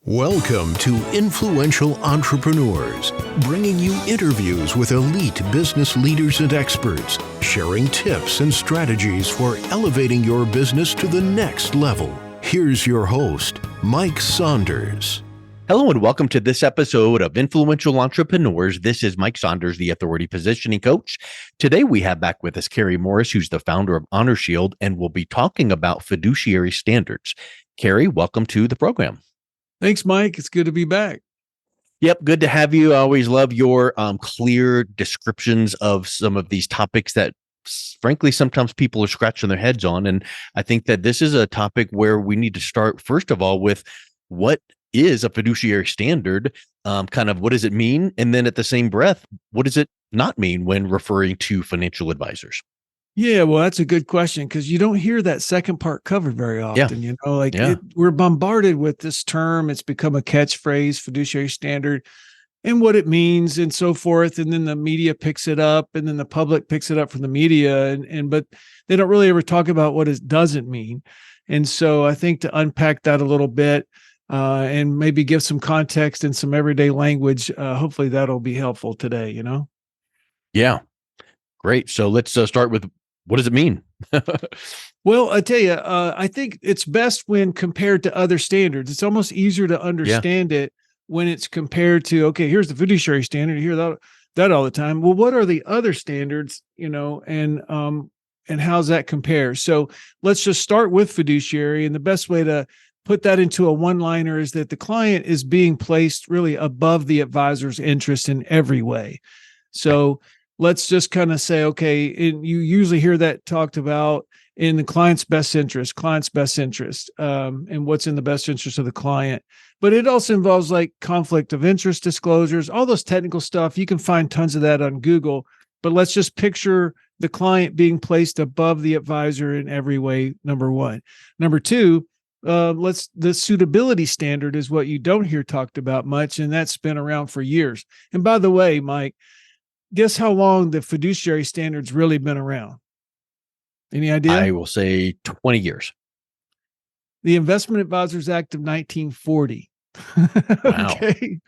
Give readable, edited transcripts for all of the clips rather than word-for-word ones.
Welcome to Influential Entrepreneurs, bringing you interviews with elite business leaders and experts, sharing tips and strategies for elevating your business to the next level. Here's your host, Mike Saunders. Hello and welcome to this episode of Influential Entrepreneurs. This is Mike Saunders, the Authority Positioning Coach. Today we have back with us Kerry Morris, who's the founder of HonorShield, and we'll be talking about fiduciary standards. Kerry, welcome to the program. Thanks, Mike. It's good to be back. Yep, good to have you. I always love your clear descriptions of some of these topics that, frankly, sometimes people are scratching their heads on. And I think that this is a topic where we need to start, first of all, with what is a fiduciary standard, kind of what does it mean? And then at the same breath, what does it not mean when referring to financial advisors? Yeah, well, that's a good question because you don't hear that second part covered very often. We're bombarded with this term. It's become a catchphrase, fiduciary standard, and what it means and so forth. And then the media picks it up, and then the public picks it up from the media, but they don't really ever talk about what it doesn't mean. And so I think to unpack that a little bit and maybe give some context and some everyday language, hopefully that'll be helpful today, Yeah, great. So let's start with, what does it mean? Well, I tell you, I think it's best when compared to other standards. It's almost easier to understand it when it's compared to, okay, here's the fiduciary standard. You hear that all the time. Well, what are the other standards, and how's that compare? So let's just start with fiduciary. And the best way to put that into a one-liner is that the client is being placed really above the advisor's interest in every way. So let's just kind of say, okay, and you usually hear that talked about in the client's best interest, and what's in the best interest of the client. But it also involves like conflict of interest disclosures, all those technical stuff. You can find tons of that on Google, but let's just picture the client being placed above the advisor in every way, number one. Number two, the suitability standard is what you don't hear talked about much, and that's been around for years. And by the way, Mike, guess how long the fiduciary standard's really been around? Any idea? I will say 20 years. The Investment Advisors Act of 1940. Wow. Okay.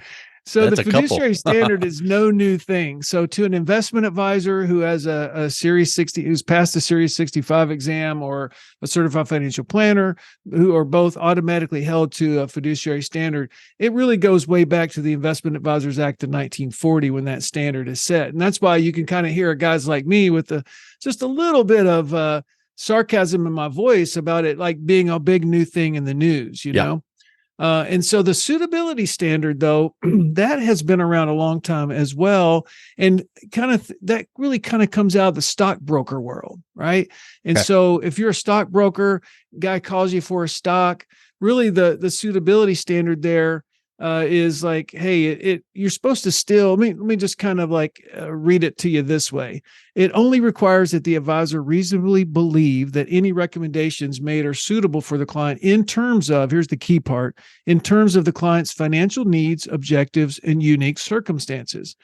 So That's the fiduciary standard is no new thing. So to an investment advisor who has a Series 60, who's passed the Series 65 exam, or a certified financial planner, who are both automatically held to a fiduciary standard, it really goes way back to the Investment Advisors Act of 1940 when that standard is set. And that's why you can kind of hear guys like me with just a little bit of sarcasm in my voice about it like being a big new thing in the news, you know? And so the suitability standard, though, that has been around a long time as well. And that really kind of comes out of the stockbroker world, right? And so if you're a stockbroker, guy calls you for a stock, really the suitability standard there is like, hey, you're supposed to still, let me just kind of like read it to you this way. It only requires that the advisor reasonably believe that any recommendations made are suitable for the client in terms of, here's the key part, in terms of the client's financial needs, objectives, and unique circumstances.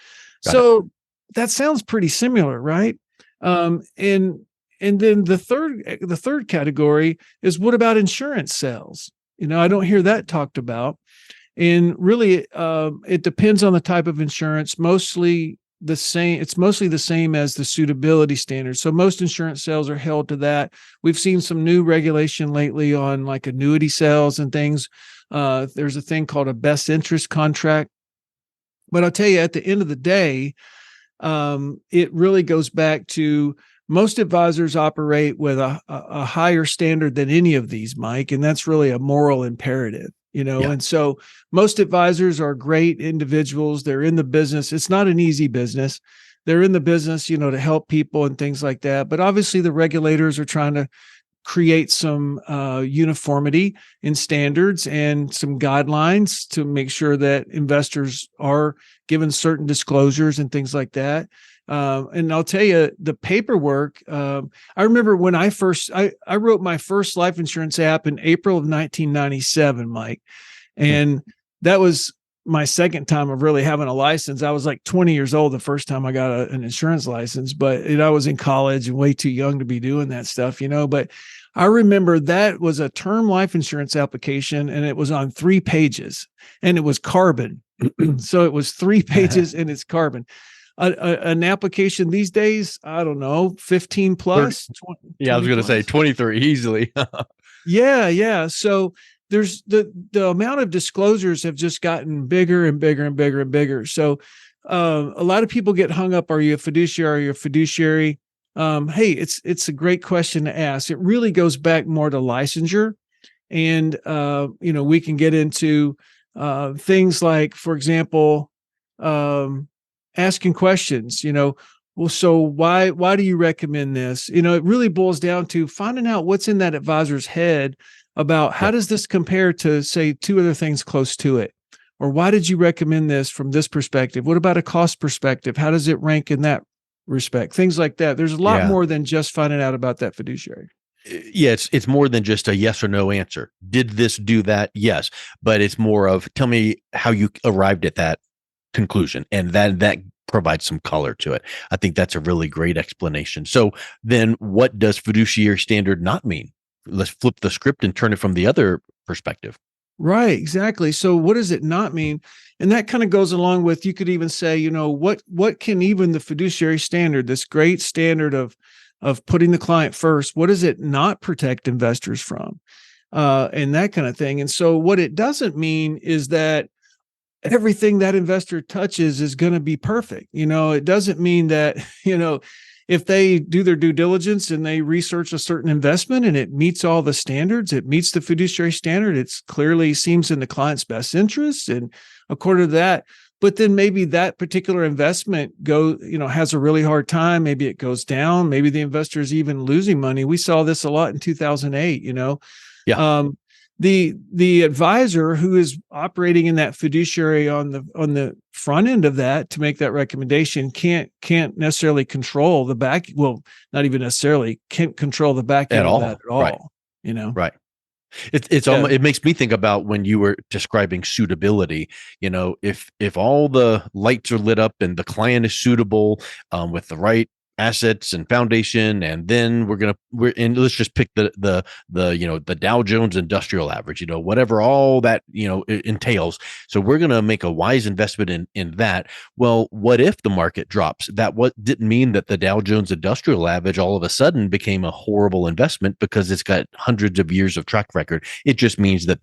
So that sounds pretty similar, right? And then the third category is, what about insurance sales? I don't hear that talked about. And really, it depends on the type of insurance. It's mostly the same as the suitability standards. So most insurance sales are held to that. We've seen some new regulation lately on like annuity sales and things. There's a thing called a best interest contract. But I'll tell you, at the end of the day, it really goes back to most advisors operate with a higher standard than any of these, Mike, and that's really a moral imperative. And so most advisors are great individuals. They're in the business. It's not an easy business. They're in the business, to help people and things like that. But obviously the regulators are trying to create some uniformity in standards and some guidelines to make sure that investors are given certain disclosures and things like that. And I'll tell you, the paperwork, I remember when I wrote my first life insurance app in April of 1997, Mike. And that was my second time of really having a license. I was like 20 years old the first time I got an insurance license, but I was in college and way too young to be doing that stuff, But I remember that was a term life insurance application, and it was on 3 pages, and it was carbon. So it was 3 pages and it's carbon. An application these days, I don't know, 15 plus. 20, Yeah, I was going to say 23 easily. Yeah. So there's the amount of disclosures have just gotten bigger and bigger and bigger and bigger. So a lot of people get hung up. Are you a fiduciary? Are you a fiduciary? Hey, it's a great question to ask. It really goes back more to licensure, and we can get into things like, for example, asking questions. Well, so why do you recommend this? It really boils down to finding out what's in that advisor's head about how does this compare to, say, 2 other things close to it, or why did you recommend this from this perspective? What about a cost perspective? How does it rank in that respect? Things like that. There's a lot more than just finding out about that fiduciary. Yeah, it's more than just a yes or no answer. Did this do that? Yes, but it's more of tell me how you arrived at that conclusion, and that provides some color to it. I think that's a really great explanation. So then, what does fiduciary standard not mean? Let's flip the script and turn it from the other perspective. Right, exactly. So what does it not mean? And that kind of goes along with, you could even say, what can even the fiduciary standard, this great standard of putting the client first, what does it not protect investors from? And that kind of thing. And so what it doesn't mean is that everything that investor touches is going to be perfect. It doesn't mean that, if they do their due diligence and they research a certain investment and it meets all the standards, it meets the fiduciary standard, it's clearly seems in the client's best interest. And according to that, but then maybe that particular investment has a really hard time. Maybe it goes down. Maybe the investor is even losing money. We saw this a lot in 2008, Yeah. The advisor who is operating in that fiduciary on the front end of that to make that recommendation can't necessarily control the back. Well, not even necessarily can't control the back end of that at all. Right. Right. It makes me think about when you were describing suitability. If all the lights are lit up and the client is suitable with the right assets and foundation, and then let's just pick the Dow Jones Industrial Average, whatever all that it entails. So we're going to make a wise investment in that. Well, what if the market drops? That didn't mean that the Dow Jones Industrial Average all of a sudden became a horrible investment because it's got hundreds of years of track record. It just means that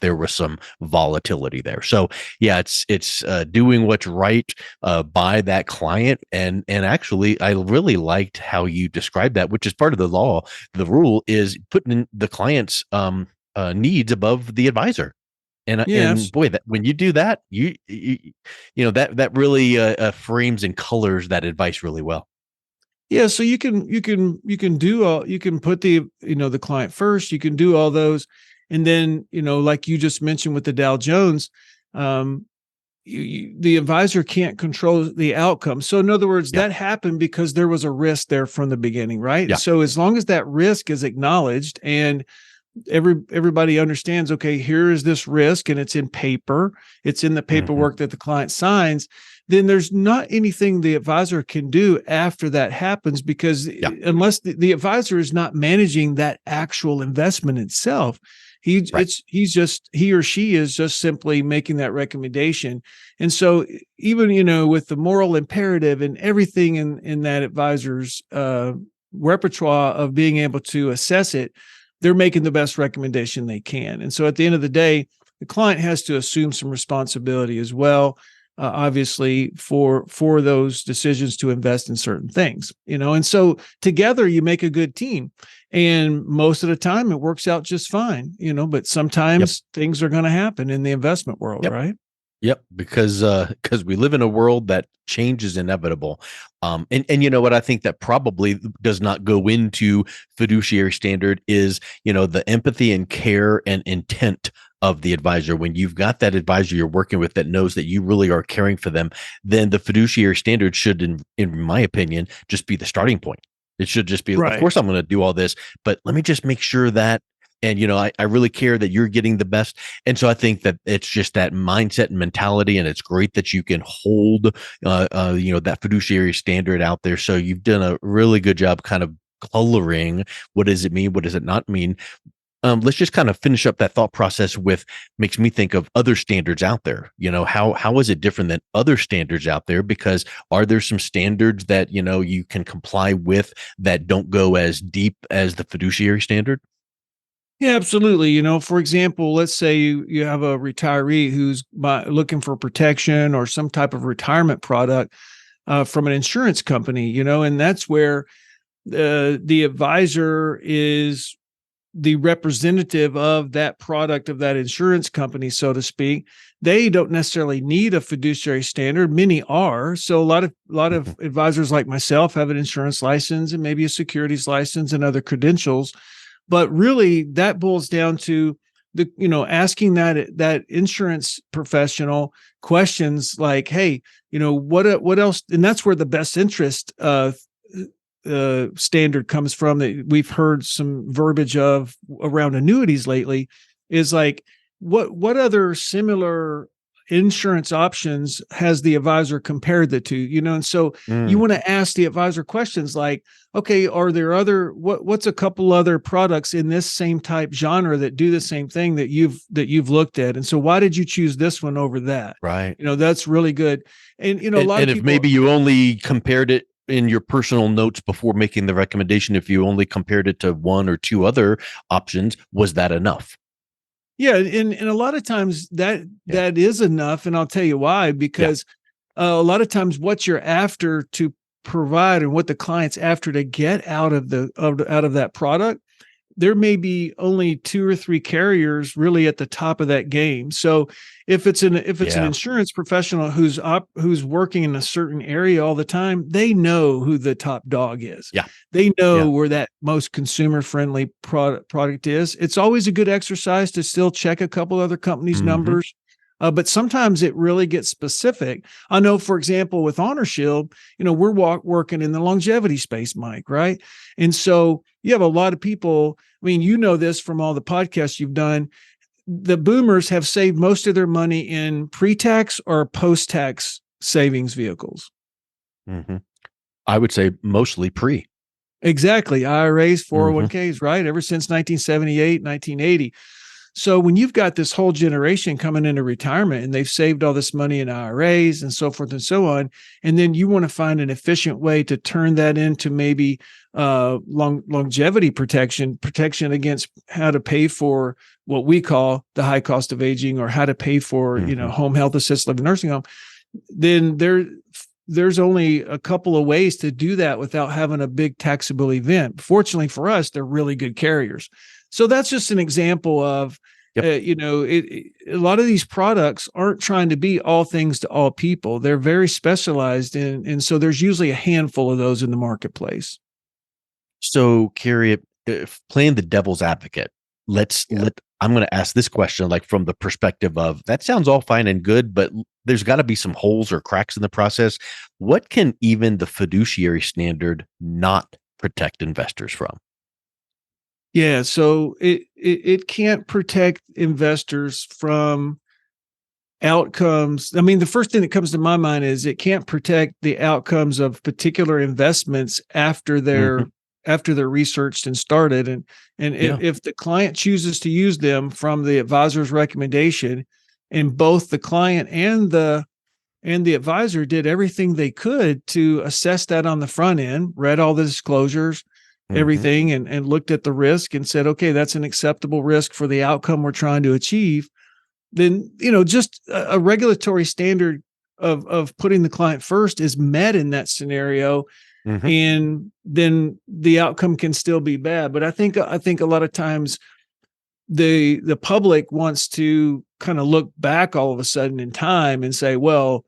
there was some volatility there. So yeah, it's doing what's right by that client, and actually I really liked how you described that, which is part of the law. The rule is putting in the client's needs above the advisor. And boy, that when you do that, you that really frames and colors that advice really well. Yeah, so you can put the client first. You can do all those, and then like you just mentioned with the Dow Jones, the advisor can't control the outcome. So in other words, that happened because there was a risk there from the beginning, right? Yeah. So as long as that risk is acknowledged and everybody understands, okay, here is this risk, and it's in paper, it's in the paperwork that the client signs, then there's not anything the advisor can do after that happens, because unless the advisor is not managing that actual investment itself, he or she is just simply making that recommendation. And so even, with the moral imperative and everything in that advisor's repertoire of being able to assess it, they're making the best recommendation they can. And so at the end of the day, the client has to assume some responsibility as well, obviously, for those decisions to invest in certain things, and so together you make a good team. And most of the time it works out just fine, but sometimes things are going to happen in the investment world, right? Yep, because we live in a world that change is inevitable. And you know what I think that probably does not go into fiduciary standard is, the empathy and care and intent of the advisor. When you've got that advisor you're working with that knows that you really are caring for them, then the fiduciary standard should, in my opinion, just be the starting point. It should just be, of course, I'm going to do all this, but let me just make sure that, and, I really care that you're getting the best. And so I think that it's just that mindset and mentality, and it's great that you can hold, that fiduciary standard out there. So you've done a really good job kind of coloring. What does it mean? What does it not mean? Let's just kind of finish up that thought process with, makes me think of other standards out there. How is it different than other standards out there? Because are there some standards that, you can comply with that don't go as deep as the fiduciary standard? Yeah, absolutely. For example, let's say you have a retiree who's looking for protection or some type of retirement product from an insurance company, and that's where the advisor is the representative of that product of that insurance company, so to speak. They don't necessarily need a fiduciary standard. Many are. So a lot of advisors like myself have an insurance license and maybe a securities license and other credentials. But really, that boils down to asking that insurance professional questions like, hey, what else? And that's where the best interest standard comes from, that we've heard some verbiage of around annuities lately, is like, what other similar insurance options has the advisor compared the two, and so you want to ask the advisor questions like, okay, are there what's a couple other products in this same type genre that do the same thing that you've looked at, and so why did you choose this one over that? Right. That's really good. And a lot of people, if maybe you only compared it in your personal notes before making the recommendation, if you only compared it to one or two other options, was that enough? Yeah, and a lot of times that is enough, and I'll tell you why. Because a lot of times what you're after to provide and what the client's after to get out of that product, there may be only 2 or 3 carriers really at the top of that game. So if it's an insurance professional who's working in a certain area all the time, they know who the top dog is. Yeah. They know where that most consumer friendly product is. It's always a good exercise to still check a couple other companies' numbers. But sometimes it really gets specific. I know, for example, with HonorShield, we're working in the longevity space, Mike, right? And so you have a lot of people. I mean, this from all the podcasts you've done. The boomers have saved most of their money in pre-tax or post-tax savings vehicles. I would say mostly pre. Exactly. IRAs, 401ks, right? Ever since 1978, 1980. So when you've got this whole generation coming into retirement and they've saved all this money in IRAs and so forth and so on, and then you want to find an efficient way to turn that into maybe longevity protection against how to pay for what we call the high cost of aging, or how to pay for, home health assisted living nursing home, then there's only a couple of ways to do that without having a big taxable event. Fortunately for us, they're really good carriers. So that's just an example of, a lot of these products aren't trying to be all things to all people. They're very specialized and so there's usually a handful of those in the marketplace. So, Kerry, playing the devil's advocate, I'm going to ask this question, like from the perspective of, that sounds all fine and good, but there's got to be some holes or cracks in the process. What can even the fiduciary standard not protect investors from? Yeah, so it can't protect investors from outcomes. I mean, the first thing that comes to my mind is it can't protect the outcomes of particular investments after they're researched and started. And if the client chooses to use them from the advisor's recommendation, and both the client and the advisor did everything they could to assess that on the front end, read all the disclosures, everything, and looked at the risk and said, okay, that's an acceptable risk for the outcome we're trying to achieve, then, just a regulatory standard of putting the client first is met in that scenario. And then the outcome can still be bad. But I think a lot of times the public wants to kind of look back all of a sudden in time and say, well,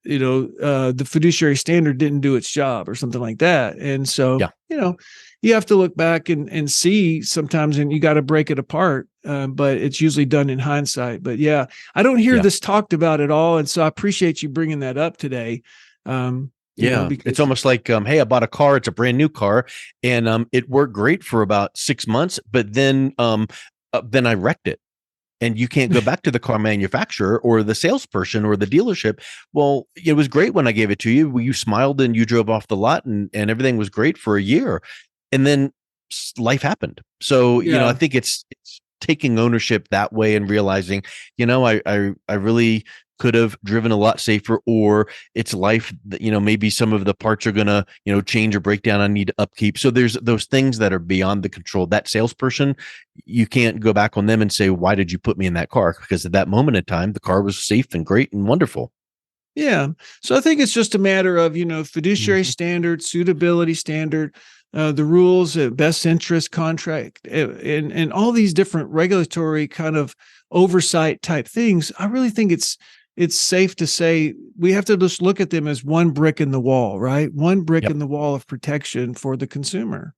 the fiduciary standard didn't do its job or something like that. And so, you have to look back and see sometimes, and you got to break it apart. But it's usually done in hindsight. But yeah, I don't hear this talked about at all. And so I appreciate you bringing that up today. Because it's almost like, hey, I bought a car. It's a brand new car, and it worked great for about 6 months, but then I wrecked it. And you can't go back to the car manufacturer or the salesperson or the dealership. Well, it was great when I gave it to you. You smiled and you drove off the lot, and everything was great for a year. and then life happened. So, I Yeah. think it's taking ownership that way and realizing, I really could have driven a lot safer, or it's life that, maybe some of the parts are gonna, change or break down. I need upkeep. So there's those things that are beyond the control. That salesperson, you can't go back on them and say, why did you put me in that car? Because at that moment in time, the car was safe and great and wonderful. Yeah. So I think it's just a matter of, fiduciary Mhm. standard, suitability standard, the rules, best interest contract, and all these different regulatory kind of oversight type things. I really think it's safe to say we have to just look at them as one brick in the wall, right? One brick Yep. in the wall of protection for the consumer.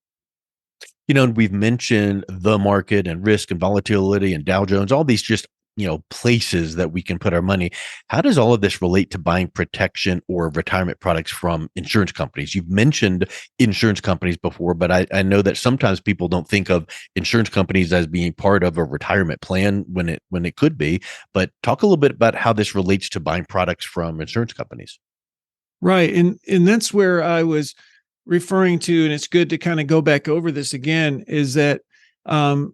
We've mentioned the market and risk and volatility and Dow Jones, all these just, places that we can put our money. How does all of this relate to buying protection or retirement products from insurance companies? You've mentioned insurance companies before, but I know that sometimes people don't think of insurance companies as being part of a retirement plan when it could be. But talk a little bit about how this relates to buying products from insurance companies. Right. And that's where I was referring to, and it's good to kind of go back over this again, is that um,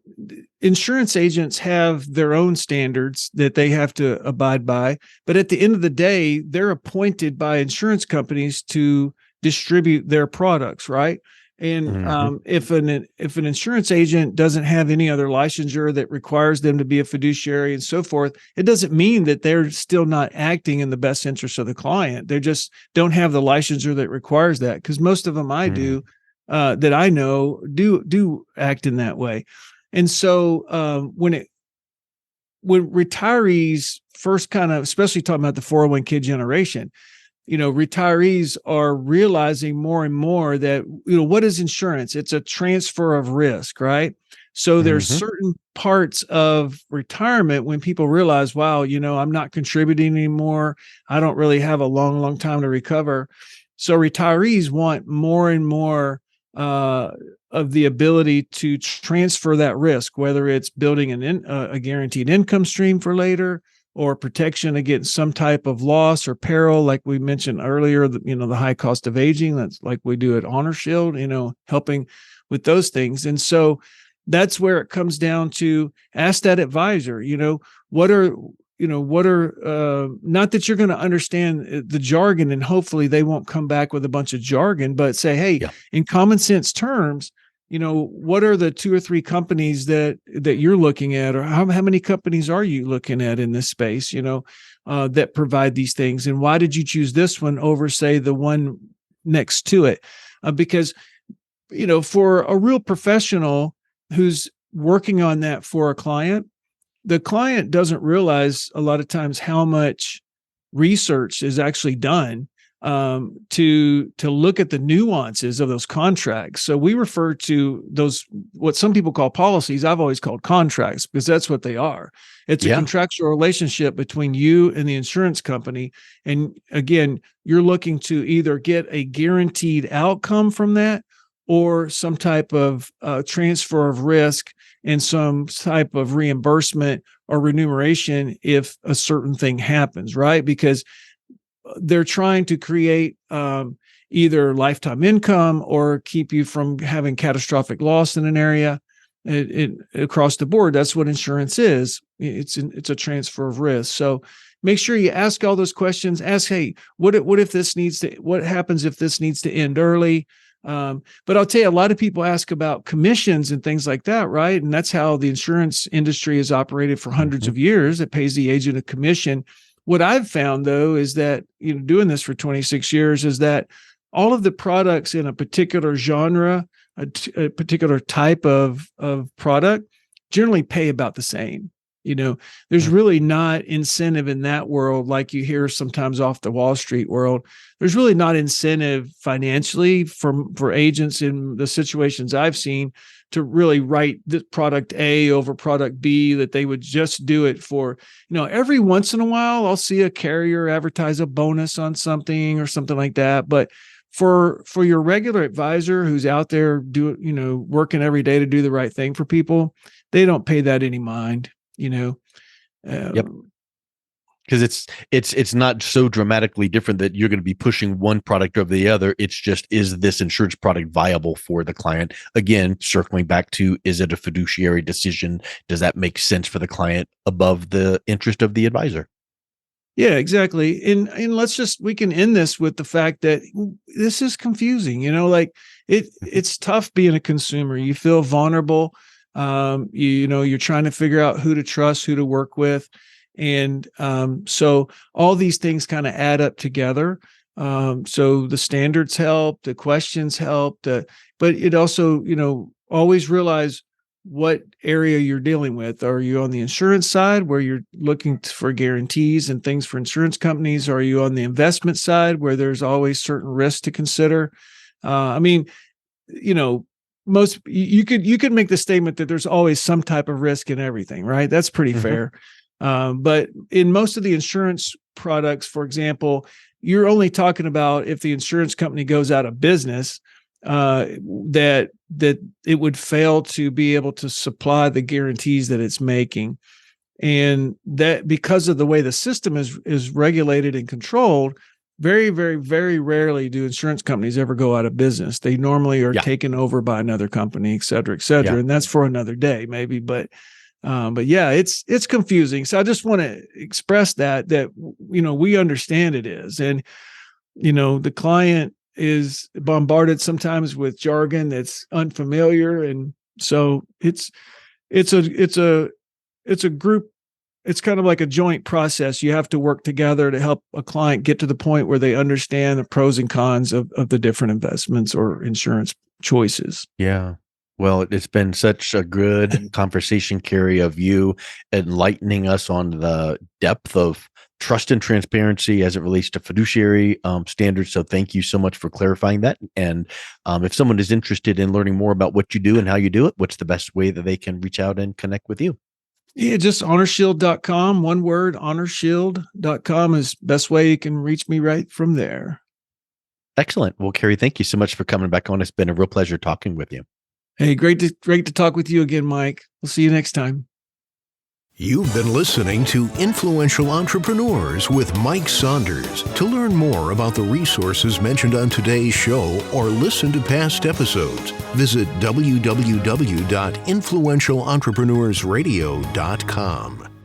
insurance agents have their own standards that they have to abide by. But at the end of the day, they're appointed by insurance companies to distribute their products, right? And Hmm. if an insurance agent doesn't have any other licensure that requires them to be a fiduciary and so forth, it doesn't mean that they're still not acting in the best interest of the client. They just don't have the licensure that requires that. Because most of them that I know do act in that way. And so when retirees first kind of, especially talking about the 401k generation, retirees are realizing more and more that, what is insurance? It's a transfer of risk, right? So there's Hmm. certain parts of retirement when people realize, wow, I'm not contributing anymore. I don't really have a long, long time to recover. So retirees want more and more of the ability to transfer that risk, whether it's building a guaranteed income stream for later, or protection against some type of loss or peril, like we mentioned earlier, the high cost of aging. That's like we do at HonorShield, helping with those things. And so that's where it comes down to ask that advisor, what are, not that you're going to understand the jargon and hopefully they won't come back with a bunch of jargon, but say, hey, Yeah. in common sense terms, what are the two or three companies that you're looking at, or how many companies are you looking at in this space, that provide these things? And why did you choose this one over, say, the one next to it? Because, for a real professional who's working on that for a client, the client doesn't realize a lot of times how much research is actually done to look at the nuances of those contracts. So we refer to those, what some people call policies. I've always called contracts, because that's what they are. It's a Yeah. contractual relationship between you and the insurance company. And again, you're looking to either get a guaranteed outcome from that, or some type of transfer of risk and some type of reimbursement or remuneration if a certain thing happens, right? Because they're trying to create either lifetime income or keep you from having catastrophic loss in an area. Across the board, that's what insurance is. It's a transfer of risk. So make sure you ask all those questions. Ask, hey, what if this needs to? What happens if this needs to end early? But I'll tell you, a lot of people ask about commissions and things like that, right? And that's how the insurance industry has operated for hundreds Hmm. of years. It pays the agent a commission. What I've found, though, is that, doing this for 26 years, is that all of the products in a particular genre, a particular type of product, generally pay about the same. There's really not incentive in that world like you hear sometimes off the Wall Street world. There's really not incentive financially for agents in the situations I've seen to really write the product A over product B, that they would just do it for, every once in a while I'll see a carrier advertise a bonus on something or something like that. But for your regular advisor who's out there working every day to do the right thing for people, they don't pay that any mind. Uh, Yep. Because it's not so dramatically different that you're going to be pushing one product over the other. It's just, is this insurance product viable for the client? Again, circling back to, is it a fiduciary decision? Does that make sense for the client above the interest of the advisor? Yeah, exactly. And we can end this with the fact that this is confusing. Like it's tough being a consumer. You feel vulnerable. You're trying to figure out who to trust, who to work with. And so all these things kind of add up together. So the standards help, the questions help, but it also, always realize what area you're dealing with. Are you on the insurance side where you're looking for guarantees and things for insurance companies? Are you on the investment side where there's always certain risks to consider? Most you could make the statement that there's always some type of risk in everything, right? That's pretty fair. But in most of the insurance products, for example, you're only talking about if the insurance company goes out of business, that it would fail to be able to supply the guarantees that it's making. And that because of the way the system is regulated and controlled, very, very, very rarely do insurance companies ever go out of business. They normally are taken over by another company, et cetera, et cetera. Yeah. And that's for another day, maybe. But yeah, it's confusing. So I just want to express that we understand it is, and the client is bombarded sometimes with jargon that's unfamiliar, and so it's a group. It's kind of like a joint process. You have to work together to help a client get to the point where they understand the pros and cons of the different investments or insurance choices. Yeah. Well, it's been such a good conversation, Kerry, of you enlightening us on the depth of trust and transparency as it relates to fiduciary standards. So thank you so much for clarifying that. And if someone is interested in learning more about what you do and how you do it, what's the best way that they can reach out and connect with you? Yeah, just HonorShield.com. One word, HonorShield.com is best way you can reach me right from there. Excellent. Well, Kerry, thank you so much for coming back on. It's been a real pleasure talking with you. Hey, great to talk with you again, Mike. We'll see you next time. You've been listening to Influential Entrepreneurs with Mike Saunders. To learn more about the resources mentioned on today's show or listen to past episodes, visit www.influentialentrepreneursradio.com.